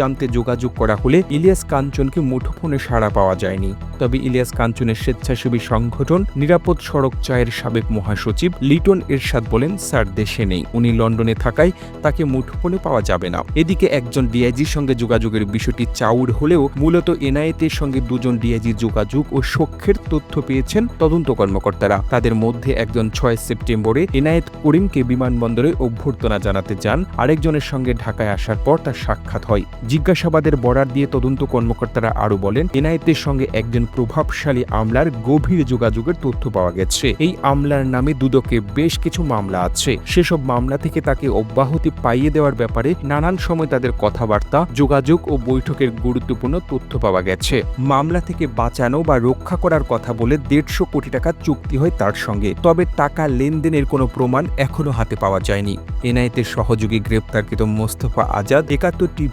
জানতে যোগাযোগ করা হলে ইলিয়াস কাঞ্চনকে মুঠোফোনে সাড়া পাওয়া যায়নি। তবে ইলিয়াস কাঞ্চনের স্বেচ্ছাসেবী সংগঠন নিরাপদ সড়ক চায়ের সাবেক মহাসচিব লিটন এরশাদ বলেন, স্যার দেশে নেই, উনি লন্ডনে থাকায় তাকে মুঠোফোনে পাওয়া যাবে না। এদিকে একজন ডিআইজির সঙ্গে যোগাযোগের বিষয়টি চাউর হলেও মূলত এনআইএর সঙ্গে দুজন ডিআইজি যোগাযোগ ও সখ্যের তথ্য পেয়েছেন তদন্ত কর্মকর্তারা। তাদের মধ্যে একজন 6 সেপ্টেম্বরে এনায়েত করিমকে বিমানবন্দরে অভ্যর্থনা জানাতে যান, আরেকজনের সঙ্গে ঢাকায় আসার পর তার সাক্ষাৎ হয়। জিজ্ঞাসাবাদের বরাত দিয়ে তদন্ত কর্মকর্তারা আরও বলেন, এনায়েতের সঙ্গে একজন প্রভাবশালী আমলার গভীর যোগাযোগের তথ্য পাওয়া গেছে। এই আমলার নামে দুদকে বেশ কিছু মামলা আছে। সেসব মামলা থেকে তাকে অব্যাহতি পাইয়ে দেওয়ার ব্যাপারে নানান সময় তাদের কথাবার্তা, যোগাযোগ ও বৈঠকের গুরুত্বপূর্ণ তথ্য পাওয়া গেছে। মামলা থেকে বাঁচানো বা রক্ষা করার কথা বলে 150 কোটি টাকা চুক্তি হয় তার সঙ্গে। তবে টাকা লেনদেনের কোনো প্রমাণ এখনো হাতে পাওয়া যায়নি। এনআইএর সহযোগী গ্রেপ্তারকৃত মোস্তফা আজাদ 71 টিভি